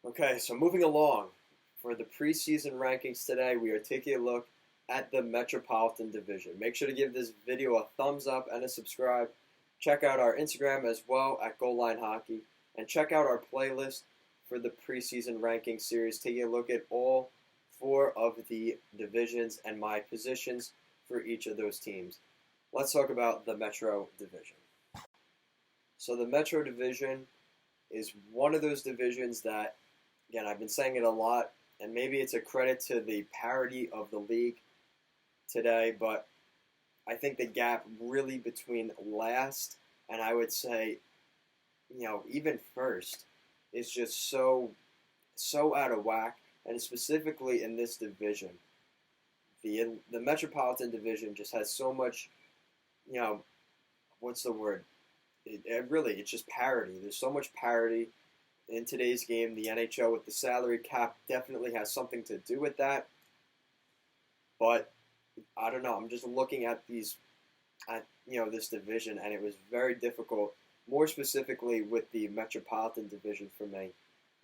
Okay, so moving along for the preseason rankings today, we are taking a look at the Metropolitan Division. Make sure to give this video a thumbs up and a subscribe. Check out our Instagram as well at Goal Line Hockey, and check out our playlist for the preseason ranking series, taking a look at all four of the divisions and my positions for each of those teams. Let's talk about the Metro Division. So the Metro Division is one of those divisions that, again, I've been saying it a lot, and maybe it's a credit to the parity of the league today, but I think the gap really between last and I would say, even first is just so out of whack, and specifically in this division. The Metropolitan Division just has so much, what's the word? It's just parity. There's so much parity in today's game. The NHL with the salary cap definitely has something to do with that. But I don't know. I'm just looking at this division, and it was very difficult. More specifically with the Metropolitan Division for me.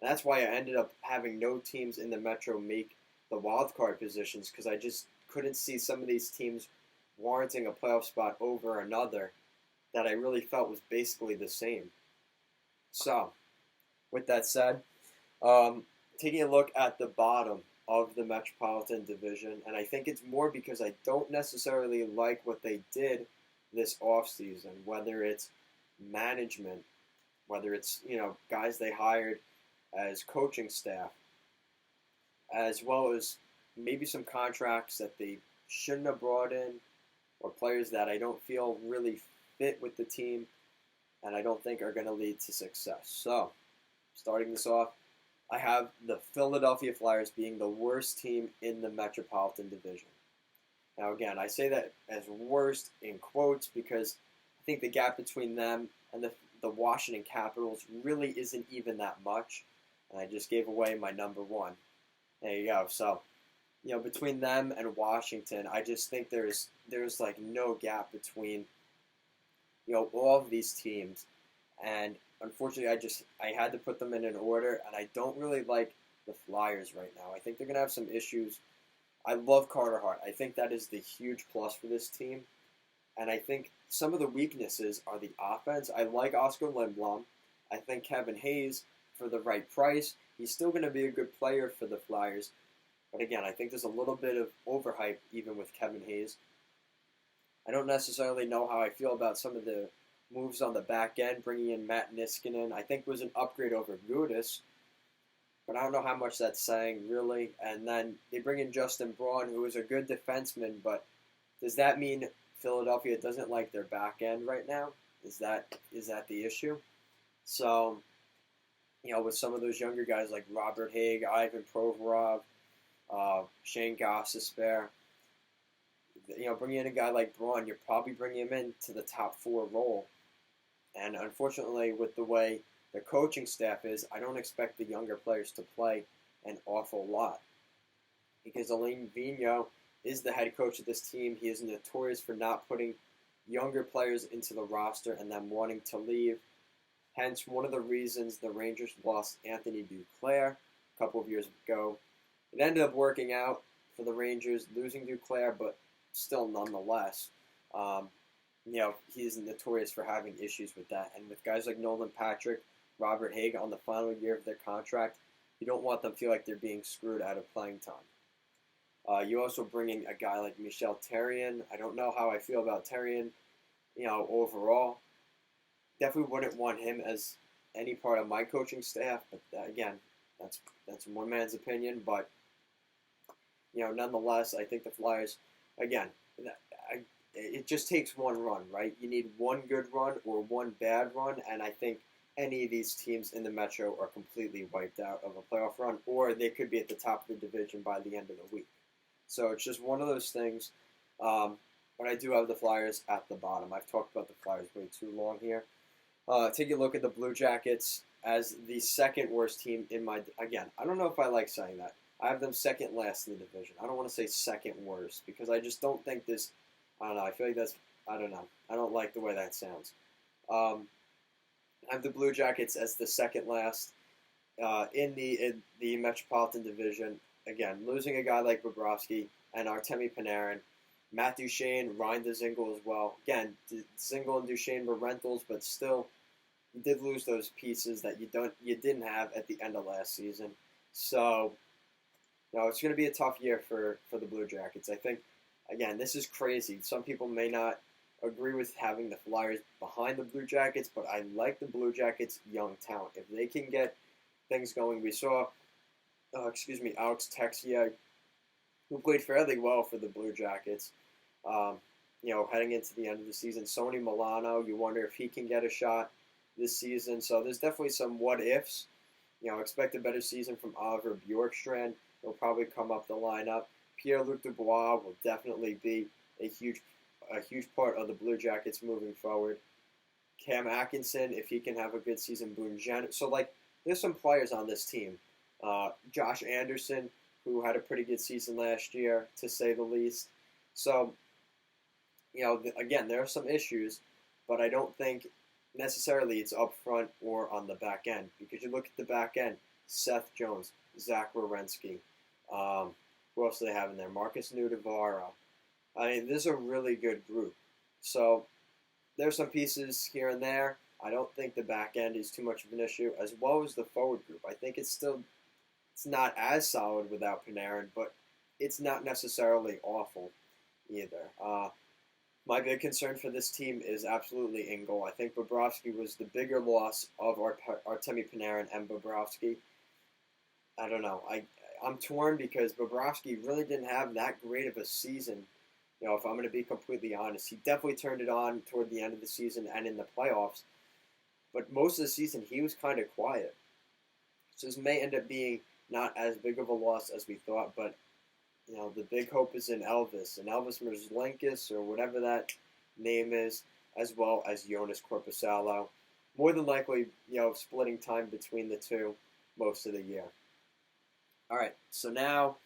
And that's why I ended up having no teams in the Metro make the wild card positions, because I just couldn't see some of these teams warranting a playoff spot over another that I really felt was basically the same. So, with that said, taking a look at the bottom of the Metropolitan Division, and I think it's more because I don't necessarily like what they did this offseason, whether it's management, whether it's, guys they hired as coaching staff, as well as maybe some contracts that they shouldn't have brought in, or players that I don't feel really fit with the team, and I don't think are going to lead to success. So, starting this off, I have the Philadelphia Flyers being the worst team in the Metropolitan Division. Now, again, I say that as worst in quotes because I think the gap between them and the Washington Capitals really isn't even that much. And I just gave away my number one. There you go. So, between them and Washington, I just think there's like no gap between all of these teams, and unfortunately, I had to put them in an order, and I don't really like the Flyers right now. I think they're gonna have some issues. I love Carter Hart. I think that is the huge plus for this team, and I think some of the weaknesses are the offense. I like Oscar Lindblom. I think Kevin Hayes, for the right price, he's still gonna be a good player for the Flyers. But again, I think there's a little bit of overhype even with Kevin Hayes. I don't necessarily know how I feel about some of the moves on the back end, bringing in Matt Niskanen. I think was an upgrade over Gudis, but I don't know how much that's saying, really. And then they bring in Justin Braun, who is a good defenseman, but does that mean Philadelphia doesn't like their back end right now? Is that the issue? So, with some of those younger guys like Robert Haig, Ivan Provorov, Shane Gostisbehere, bringing in a guy like Braun, you're probably bringing him into the top four role. And unfortunately, with the way the coaching staff is, I don't expect the younger players to play an awful lot. Because Alain Vigneault is the head coach of this team. He is notorious for not putting younger players into the roster and them wanting to leave. Hence, one of the reasons the Rangers lost Anthony Duclair a couple of years ago. It ended up working out for the Rangers, losing Duclair, but still nonetheless, he's notorious for having issues with that. And with guys like Nolan Patrick, Robert Haig on the final year of their contract, you don't want them to feel like they're being screwed out of playing time. You also bring in a guy like Michel Therrien. I don't know how I feel about Therrien, overall. Definitely wouldn't want him as any part of my coaching staff, but again, that's one man's opinion. But nonetheless, I think the Flyers, again, it just takes one run, right? You need one good run or one bad run, and I think any of these teams in the Metro are completely wiped out of a playoff run, or they could be at the top of the division by the end of the week. So it's just one of those things. But I do have the Flyers at the bottom. I've talked about the Flyers way too long here. Take a look at the Blue Jackets as the second worst team in my... Again, I don't know if I like saying that. I have them second last in the division. I don't want to say second worst because I just don't think this... I don't know. I feel like that's... I don't know. I don't like the way that sounds. I have the Blue Jackets as the second last. in the Metropolitan Division. Again, losing a guy like Bobrovsky and Artemi Panarin, Matt Duchene, Ryan Dzingel as well. Again, Dzingel and Duchene were rentals, but still, you did lose those pieces that you didn't have at the end of last season. So, it's going to be a tough year for the Blue Jackets. I think, again, this is crazy. Some people may not agree with having the Flyers behind the Blue Jackets, but I like the Blue Jackets' young talent. If they can get things going, we saw, Alex Texier, who played fairly well for the Blue Jackets. Heading into the end of the season, Sonny Milano, you wonder if he can get a shot this season. So there's definitely some what ifs. Expect a better season from Oliver Bjorkstrand. He'll probably come up the lineup. Pierre-Luc Dubois will definitely be a huge part of the Blue Jackets moving forward. Cam Atkinson, if he can have a good season, Boone Jenner. So, there's some players on this team. Josh Anderson, who had a pretty good season last year, to say the least. So, again, there are some issues, but I don't think necessarily it's up front or on the back end. Because you look at the back end, Seth Jones, Zach Werenski. Who else do they have in there? Marcus Nudavara. I mean, this is a really good group. So there's some pieces here and there. I don't think the back end is too much of an issue, as well as the forward group. I think it's not as solid without Panarin, but it's not necessarily awful either. My big concern for this team is absolutely in goal. I think Bobrovsky was the bigger loss of Artemi Panarin and Bobrovsky. I don't know. I'm torn because Bobrovsky really didn't have that great of a season. If I'm going to be completely honest, he definitely turned it on toward the end of the season and in the playoffs. But most of the season, he was kind of quiet. So this may end up being not as big of a loss as we thought. But, the big hope is in Elvis. And Elvis Merzlikins, or whatever that name is, as well as Jonas Korpisalo. More than likely, splitting time between the two most of the year. All right, so now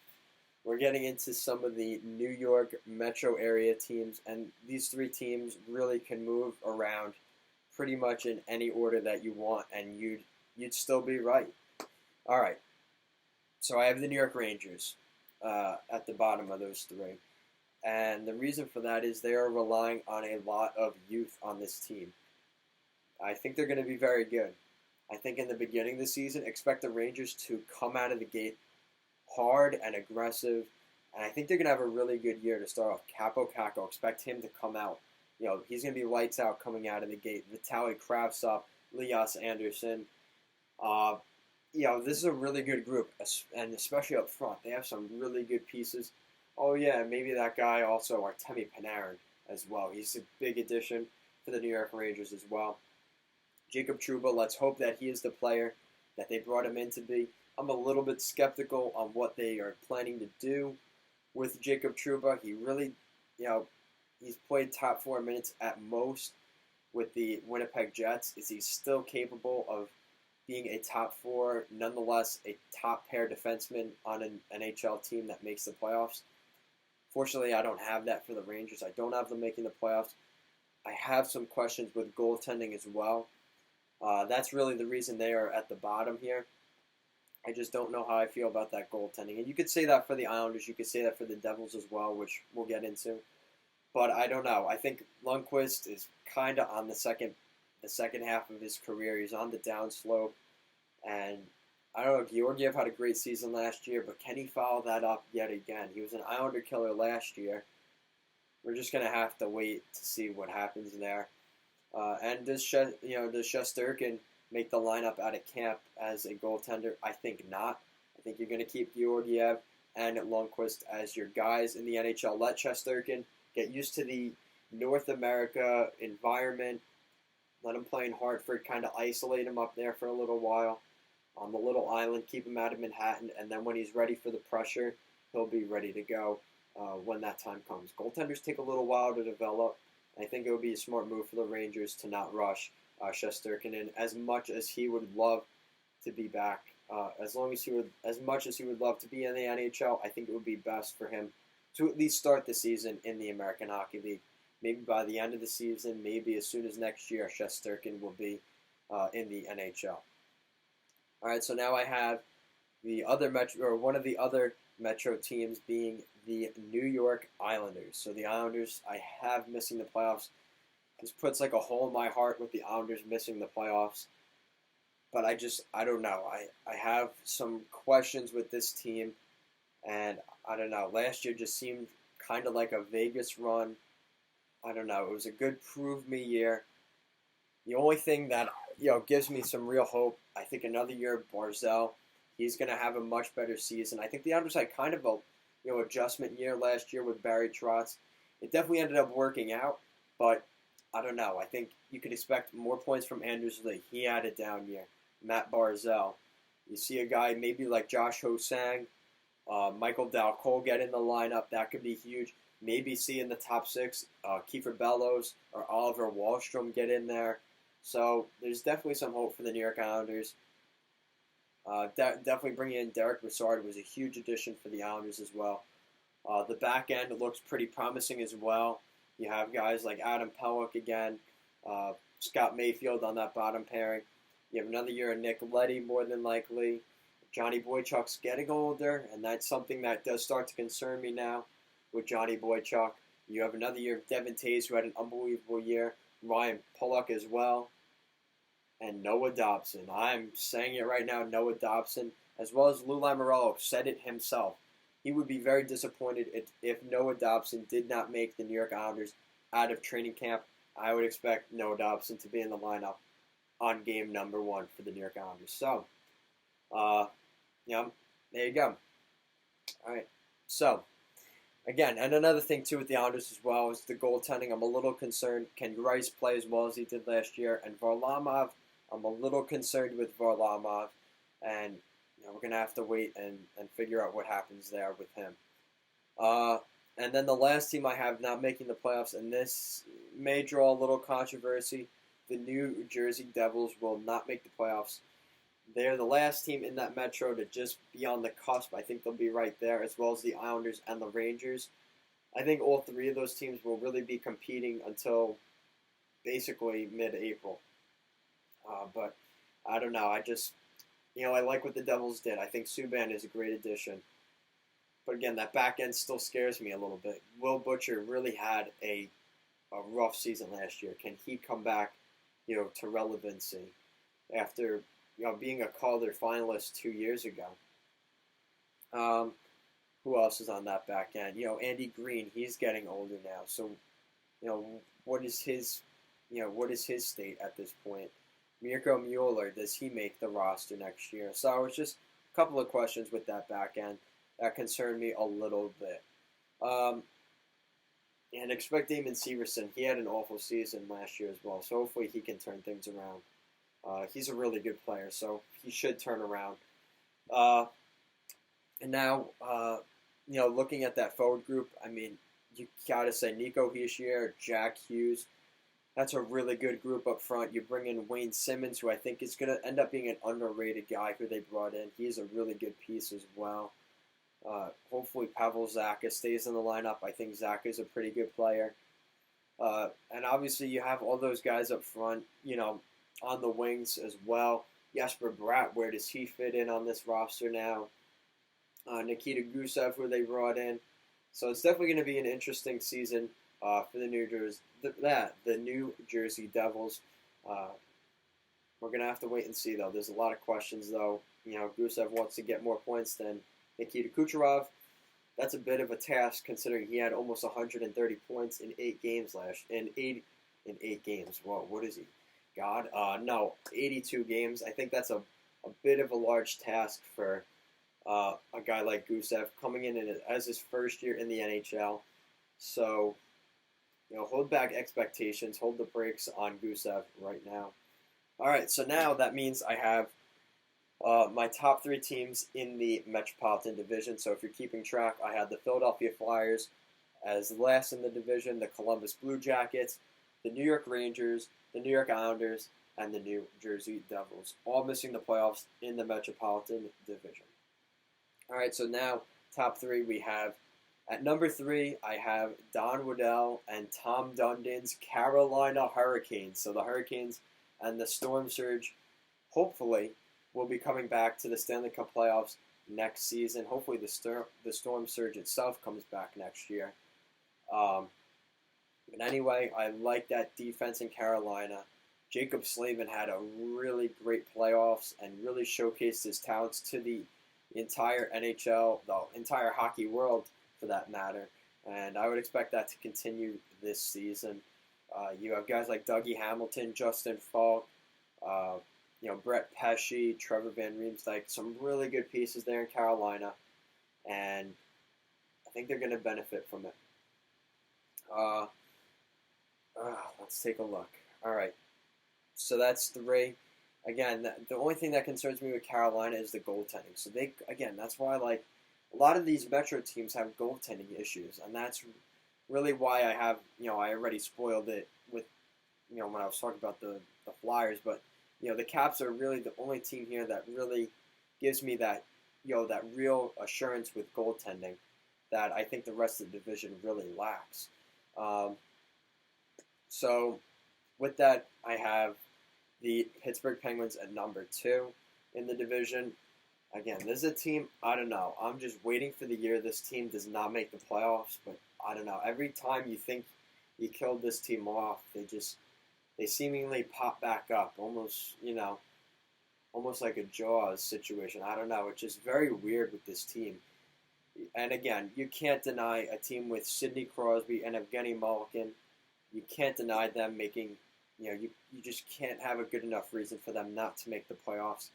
we're getting into some of the New York metro area teams, and these three teams really can move around pretty much in any order that you want, and you'd still be right. All right, so I have the New York Rangers at the bottom of those three, and the reason for that is they are relying on a lot of youth on this team. I think they're going to be very good. I think in the beginning of the season, expect the Rangers to come out of the gate hard and aggressive, and I think they're going to have a really good year to start off. Capo Caco, expect him to come out. He's going to be lights out coming out of the gate. Vitaly Kravtsov, Lias Anderson. This is a really good group, and especially up front. They have some really good pieces. Oh, yeah, maybe that guy also, Artemi Panarin, as well. He's a big addition for the New York Rangers as well. Jacob Trouba, let's hope that he is the player that they brought him in to be. I'm a little bit skeptical on what they are planning to do with Jacob Trouba. He really, he's played top 4 minutes at most with the Winnipeg Jets. Is he still capable of being a top 4, nonetheless a top pair defenseman on an NHL team that makes the playoffs? Fortunately, I don't have that for the Rangers. I don't have them making the playoffs. I have some questions with goaltending as well. That's really the reason they are at the bottom here. I just don't know how I feel about that goaltending. And you could say that for the Islanders. You could say that for the Devils as well, which we'll get into. But I don't know. I think Lundqvist is kind of on the second half of his career. He's on the downslope. And I don't know, Georgiev had a great season last year, but can he follow that up yet again? He was an Islander killer last year. We're just going to have to wait to see what happens there. And does Shesterkin make the lineup out of camp as a goaltender? I think not. I think you're going to keep Georgiev and Lundqvist as your guys in the NHL. Let Shesterkin get used to the North America environment. Let him play in Hartford, kind of isolate him up there for a little while on the little island, keep him out of Manhattan, and then when he's ready for the pressure, he'll be ready to go when that time comes. Goaltenders take a little while to develop. I think it would be a smart move for the Rangers to not rush Shesterkin in as much as he would love to be back. As much as he would love to be in the NHL, I think it would be best for him to at least start the season in the American Hockey League. Maybe by the end of the season, maybe as soon as next year, Shesterkin will be in the NHL. All right, so now I have the other Metro, or one of the other Metro teams being the New York Islanders. So the Islanders, I have missing the playoffs. This puts like a hole in my heart with the Islanders missing the playoffs. But I don't know. I have some questions with this team, and I don't know. Last year just seemed kind of like a Vegas run. I don't know. It was a good prove me year. The only thing that gives me some real hope, I think another year of Barzell. He's going to have a much better season. I think the Islanders had kind of a adjustment year last year with Barry Trotz. It definitely ended up working out, but I don't know. I think you could expect more points from Anders Lee. He had a down year. Matt Barzell. You see a guy maybe like Josh Ho-Sang, Michael Dalcol get in the lineup. That could be huge. Maybe see in the top six Kiefer Bellows or Oliver Wahlstrom get in there. So there's definitely some hope for the New York Islanders. Definitely bringing in Derek Brassard was a huge addition for the Islanders as well. The back end looks pretty promising as well. You have guys like Adam Pellick again, Scott Mayfield on that bottom pairing. You have another year of Nick Leddy more than likely. Johnny Boychuk's getting older, and that's something that does start to concern me now with Johnny Boychuk. You have another year of Devin Tays, who had an unbelievable year. Ryan Pulock as well. And Noah Dobson. I'm saying it right now, Noah Dobson, as well as Lou Lamoriello, said it himself. He would be very disappointed if Noah Dobson did not make the New York Islanders out of training camp. I would expect Noah Dobson to be in the lineup on game number 1 for the New York Islanders. So, there you go. All right. So, again, and another thing, too, with the Islanders as well is the goaltending. I'm a little concerned. Can Rice play as well as he did last year? And Varlamov, I'm a little concerned with Varlamov. And we're going to have to wait and figure out what happens there with him. And then the last team I have not making the playoffs, and this may draw a little controversy, the New Jersey Devils will not make the playoffs. They're the last team in that Metro to just be on the cusp. I think they'll be right there, as well as the Islanders and the Rangers. I think all three of those teams will really be competing until basically mid-April. But I don't know. I like what the Devils did. I think Subban is a great addition. But again, that back end still scares me a little bit. Will Butcher really had a rough season last year. Can he come back, to relevancy after being a Calder finalist 2 years ago? Who else is on that back end? Andy Green, he's getting older now. So, what is his state at this point? Mirko Mueller, does he make the roster next year? So it's just a couple of questions with that back end that concern me a little bit. And expect Damon Severson. He had an awful season last year as well, so hopefully he can turn things around. He's a really good player, so he should turn around. And now, looking at that forward group, I mean, you got to say Nico Hischier, Jack Hughes. That's a really good group up front. You bring in Wayne Simmons, who I think is going to end up being an underrated guy who they brought in. He's a really good piece as well. Hopefully Pavel Zacha stays in the lineup. I think Zacha is a pretty good player. And obviously you have all those guys up front, on the wings as well. Jesper Bratt, where does he fit in on this roster now? Nikita Gusev, who they brought in. So it's definitely going to be an interesting season for the New Jersey Devils. We're going to have to wait and see, though. There's a lot of questions, though. Gusev wants to get more points than Nikita Kucherov. That's a bit of a task, considering he had almost 130 points in 8 games in 8 games. Whoa, what is he? God? No, 82 games. I think that's a bit of a large task for a guy like Gusev coming in as his first year in the NHL. So, hold back expectations, hold the brakes on Gusev right now. All right, so now that means I have my top 3 teams in the Metropolitan Division. So if you're keeping track, I had the Philadelphia Flyers as last in the division, the Columbus Blue Jackets, the New York Rangers, the New York Islanders, and the New Jersey Devils, all missing the playoffs in the Metropolitan Division. All right, so now top 3 we have. At number 3, I have Don Waddell and Tom Dundon's Carolina Hurricanes. So the Hurricanes and the Storm Surge, hopefully, will be coming back to the Stanley Cup playoffs next season. Hopefully, the Storm Surge itself comes back next year. Um, but anyway, I like that defense in Carolina. Jacob Slavin had a really great playoffs and really showcased his talents to the entire NHL, the entire hockey world for that matter. And I would expect that to continue this season. You have guys like Dougie Hamilton, Justin Falk, uh, Brett Pesce, Trevor Van Riemsdyk, some really good pieces there in Carolina, and I think they're going to benefit from it. Let's take a look. All right, so that's 3. Again, the only thing that concerns me with Carolina is the goaltending. So that's why like a lot of these Metro teams have goaltending issues, and that's really why I have, I already spoiled it with, when I was talking about the Flyers, but the Caps are really the only team here that really gives me that, that real assurance with goaltending that I think the rest of the division really lacks. So with that, I have the Pittsburgh Penguins at number 2 in the division. Again, this is a team, I don't know. I'm just waiting for the year this team does not make the playoffs, but I don't know. Every time you think you killed this team off, they seemingly pop back up, almost like a Jaws situation. I don't know. It's just very weird with this team. And again, you can't deny a team with Sidney Crosby and Evgeny Malkin. You can't deny them making, you just can't have a good enough reason for them not to make the playoffs.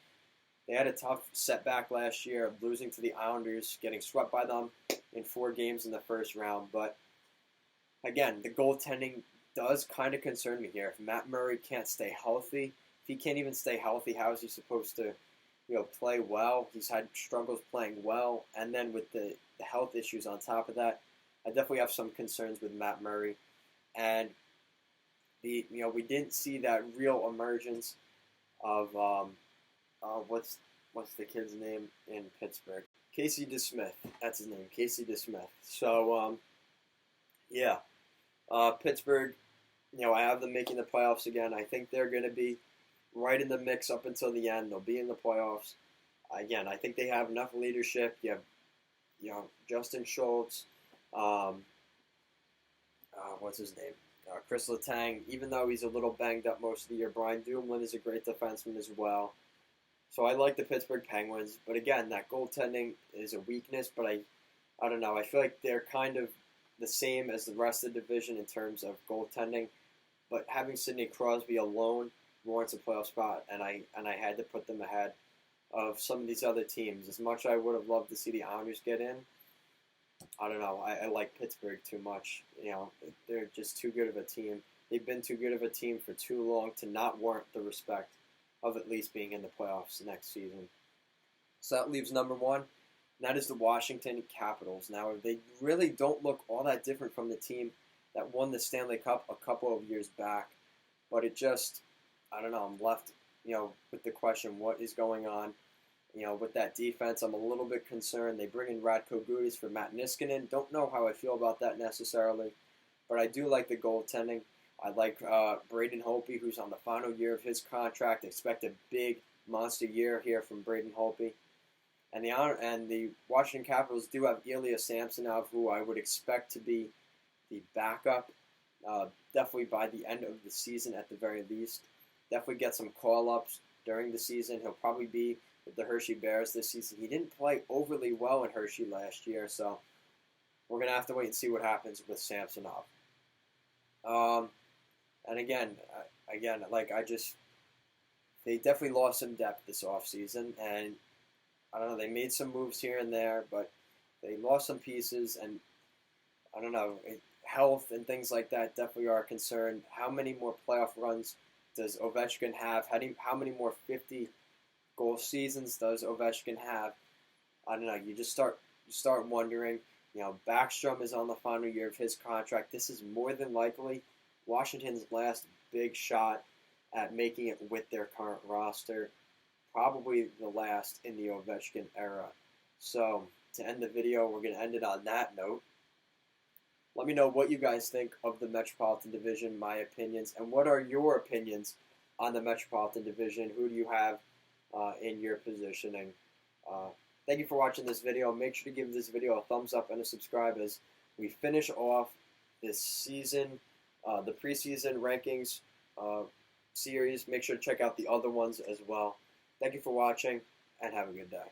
They had a tough setback last year of losing to the Islanders, getting swept by them in 4 games in the first round. But again, the goaltending does kind of concern me here. If Matt Murray can't stay healthy, if he can't even stay healthy, how is he supposed to, play well? He's had struggles playing well, and then with the health issues on top of that, I definitely have some concerns with Matt Murray. And we didn't see that real emergence of what's the kid's name in Pittsburgh? Casey DeSmith. That's his name, Casey DeSmith. So Pittsburgh. I have them making the playoffs again. I think they're going to be right in the mix up until the end. They'll be in the playoffs. Again, I think they have enough leadership. You have, Justin Schultz. What's his name? Chris Letang. Even though he's a little banged up most of the year, Brian Dumoulin is a great defenseman as well. So I like the Pittsburgh Penguins. But again, that goaltending is a weakness. But I don't know. I feel like they're kind of the same as the rest of the division in terms of goaltending. But having Sidney Crosby alone warrants a playoff spot, and I had to put them ahead of some of these other teams. As much as I would have loved to see the Islanders get in, I don't know. I like Pittsburgh too much. They're just too good of a team. They've been too good of a team for too long to not warrant the respect of at least being in the playoffs next season. So that leaves number 1. And that is the Washington Capitals. Now, they really don't look all that different from the team that won the Stanley Cup a couple of years back. But it just, I don't know, I'm left, with the question, what is going on? With that defense, I'm a little bit concerned. They bring in Radko Gudas for Matt Niskanen. Don't know how I feel about that necessarily. But I do like the goaltending. I like Braden Holtby, who's on the final year of his contract. Expect a big monster year here from Braden Holtby. And the Washington Capitals do have Ilya Samsonov, who I would expect to be the backup, definitely by the end of the season at the very least. Definitely get some call-ups during the season. He'll probably be with the Hershey Bears this season. He didn't play overly well in Hershey last year, so we're going to have to wait and see what happens with Samsonov. And again, they definitely lost some depth this offseason, and I don't know, they made some moves here and there, but they lost some pieces, and I don't know, health and things like that definitely are a concern. How many more playoff runs does Ovechkin have? How many more 50-goal seasons does Ovechkin have? I don't know, you just start wondering. Backstrom is on the final year of his contract. This is more than likely Washington's last big shot at making it with their current roster. Probably the last in the Ovechkin era. So, to end the video, we're going to end it on that note. Let me know what you guys think of the Metropolitan Division, my opinions, and what are your opinions on the Metropolitan Division? Who do you have in your positioning. Thank you for watching this video. Make sure to give this video a thumbs up and a subscribe as we finish off this season, the preseason rankings series. Make sure to check out the other ones as well. Thank you for watching, and have a good day.